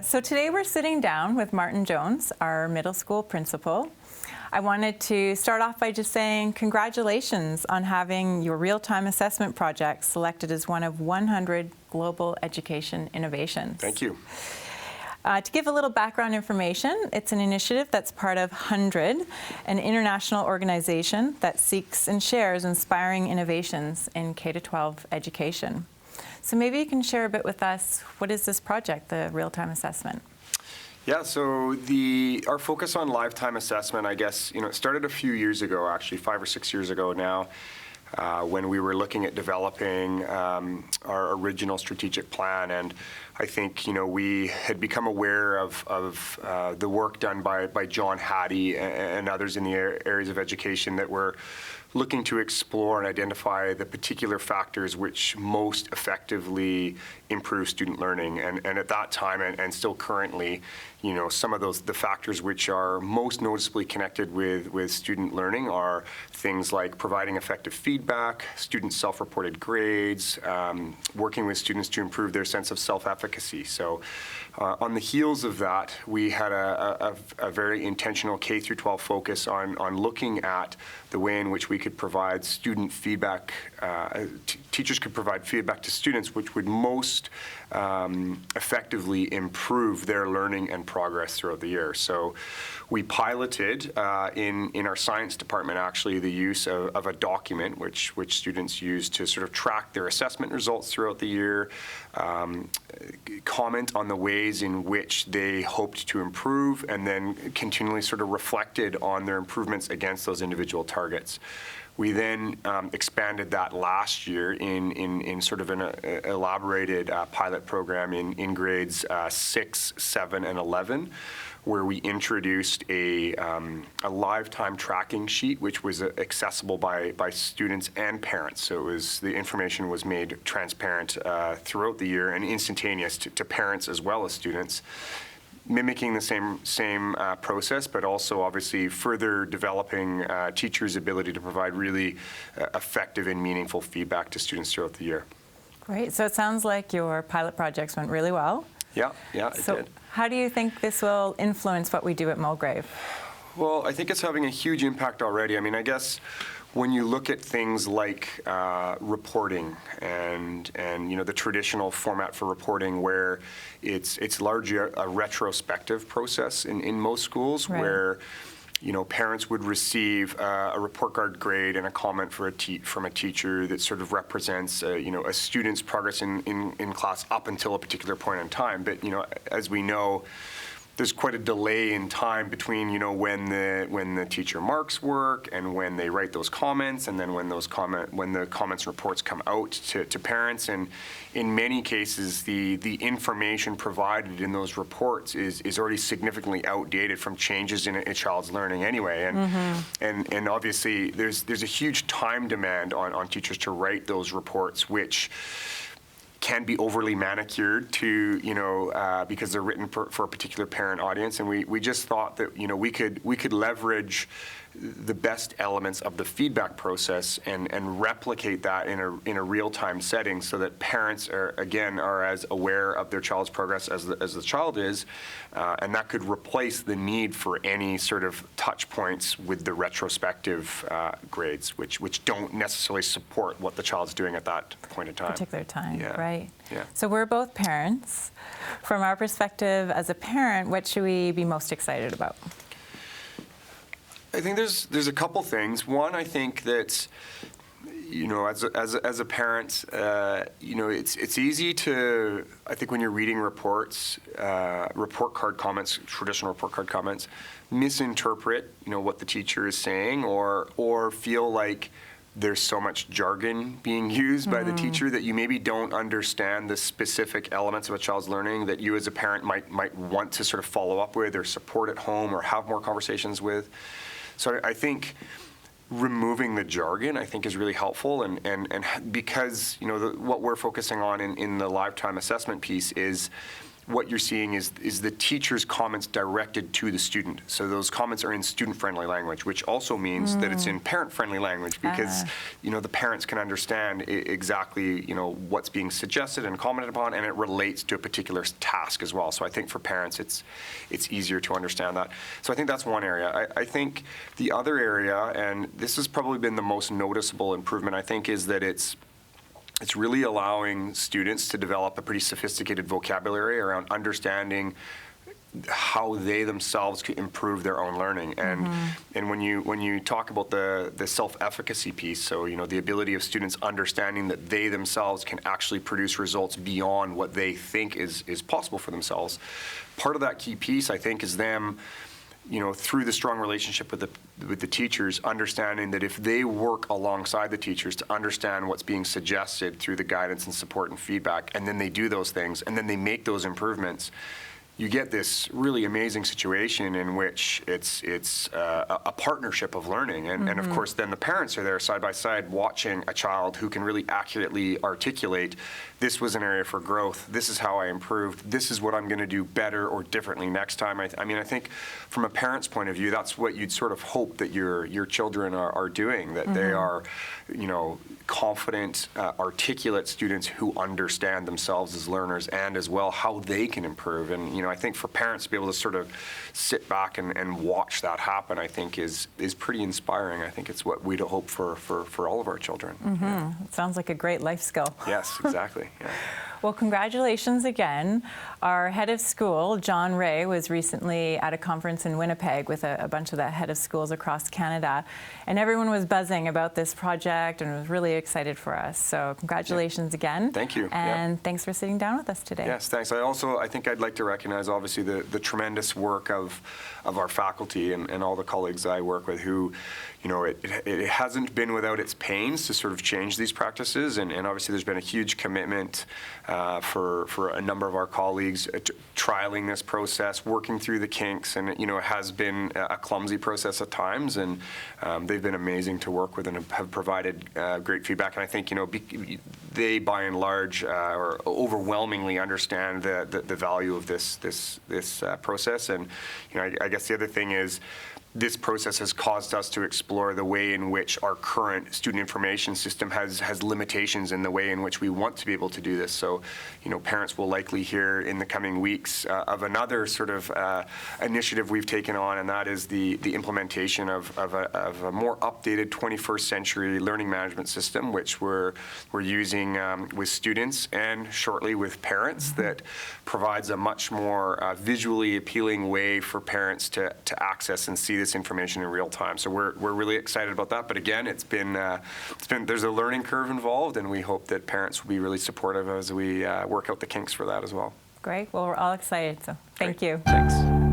So today we're sitting down with Martin Jones, our middle school principal. I wanted to start off by just saying congratulations on having your real-time assessment project selected as one of 100 global education innovations. Thank you. To give a little background information, it's an initiative that's part of 100, an international organization that seeks and shares inspiring innovations in K-12 education. So maybe you can share a bit with us, what is this project, the real-time assessment? Yeah, so our focus on lifetime assessment, I guess, it started a few years ago, actually 5 or 6 years ago now, when we were looking at developing our original strategic plan. And I think, we had become aware of the work done by John Hattie and others in the areas of education that were looking to explore and identify the particular factors which most effectively improve student learning. And at that time, and still currently, some of the factors which are most noticeably connected with student learning are things like providing effective feedback, student self-reported grades, working with students to improve their sense of self-efficacy. So on the heels of that, we had a very intentional K-12 focus on looking at the way in which we could provide student feedback, teachers could provide feedback to students which would most effectively improve their learning and progress throughout the year. So we piloted in our science department actually the use of a document which students use to sort of track their assessment results throughout the year, comment on the ways in which they hoped to improve, and then continually sort of reflected on their improvements against those individual targets. We then expanded that last year in sort of an elaborated pilot program in grades 6, 7, and 11, where we introduced a lifetime tracking sheet, which was accessible by students and parents. So the information was made transparent throughout the year and instantaneous to parents as well as students, mimicking the same process, but also obviously further developing teachers' ability to provide really effective and meaningful feedback to students throughout the year. Great. So it sounds like your pilot projects went really well. Yeah, it did. How do you think this will influence what we do at Mulgrave? Well, I think it's having a huge impact already. I mean, I guess when you look at things like reporting and the traditional format for reporting, where it's largely a retrospective process in most schools, right, where parents would receive a report card grade and a comment from a teacher that sort of represents a student's progress in class up until a particular point in time. But as we know, there's quite a delay in time between when the teacher marks work and when they write those comments, and then when the comments and reports come out to parents. And in many cases, the information provided in those reports is already significantly outdated from changes in a child's learning anyway. And obviously there's a huge time demand on teachers to write those reports, which can be overly manicured to, because they're written for a particular parent audience. And we just thought that, we could leverage the best elements of the feedback process and replicate that in a real-time setting, so that parents are as aware of their child's progress as the child is, and that could replace the need for any sort of touch points with the retrospective grades, which don't necessarily support what the child's doing at that point in time. Particular time, yeah. Right. Yeah. So we're both parents. From our perspective as a parent, what should we be most excited about? I think there's a couple things. One, I think that as a parent, it's easy to, I think when you're reading reports, report card comments, traditional report card comments, misinterpret what the teacher is saying, or feel like there's so much jargon being used by the teacher that you maybe don't understand the specific elements of a child's learning that you as a parent might want to sort of follow up with or support at home or have more conversations with. So I think removing the jargon, I think, is really helpful, and because what we're focusing on in the lifetime assessment piece is what you're seeing is the teacher's comments directed to the student. So those comments are in student-friendly language, which also means that it's in parent-friendly language because, the parents can understand exactly, what's being suggested and commented upon, and it relates to a particular task as well. So I think for parents, it's easier to understand that. So I think that's one area. I think the other area, and this has probably been the most noticeable improvement, I think, is that it's really allowing students to develop a pretty sophisticated vocabulary around understanding how they themselves could improve their own learning. And when you talk about the self-efficacy piece, so the ability of students understanding that they themselves can actually produce results beyond what they think is possible for themselves, part of that key piece, I think, is them through the strong relationship with the teachers, understanding that if they work alongside the teachers to understand what's being suggested through the guidance and support and feedback, and then they do those things, and then they make those improvements, you get this really amazing situation in which it's a partnership of learning. And of course, then the parents are there side by side watching a child who can really accurately articulate, this was an area for growth, this is how I improved, this is what I'm going to do better or differently next time. I mean, I think from a parent's point of view, that's what you'd sort of hope that your children are doing, that they are, confident, articulate students who understand themselves as learners and as well how they can improve. And, I think for parents to be able to sort of sit back and watch that happen, I think is pretty inspiring. I think it's what we'd hope for all of our children. Yeah. It sounds like a great life skill. Yes, exactly. Yeah. Well, congratulations again. Our head of school, John Ray, was recently at a conference in Winnipeg with a bunch of the head of schools across Canada, and everyone was buzzing about this project and was really excited for us. So congratulations again. Thank you. And thanks for sitting down with us today. Yes, thanks. I think I'd like to recognize, obviously, the tremendous work of our faculty and all the colleagues I work with who, it hasn't been without its pains to sort of change these practices, and obviously there's been a huge commitment for a number of our colleagues trialing this process, working through the kinks, and it has been a clumsy process at times, and they've been amazing to work with and have provided great feedback. And I think they by and large or overwhelmingly understand the value of this process. And I guess the other thing is, this process has caused us to explore the way in which our current student information system has limitations in the way in which we want to be able to do this. So, parents will likely hear in the coming weeks of another sort of initiative we've taken on, and that is the implementation of a more updated 21st century learning management system, which we're using with students and shortly with parents, that provides a much more visually appealing way for parents to access and see this information in real time. So we're really excited about that. But again, it's been there's a learning curve involved, and we hope that parents will be really supportive as we work out the kinks for that as well. Great. Well, we're all excited. So thank you. Thanks.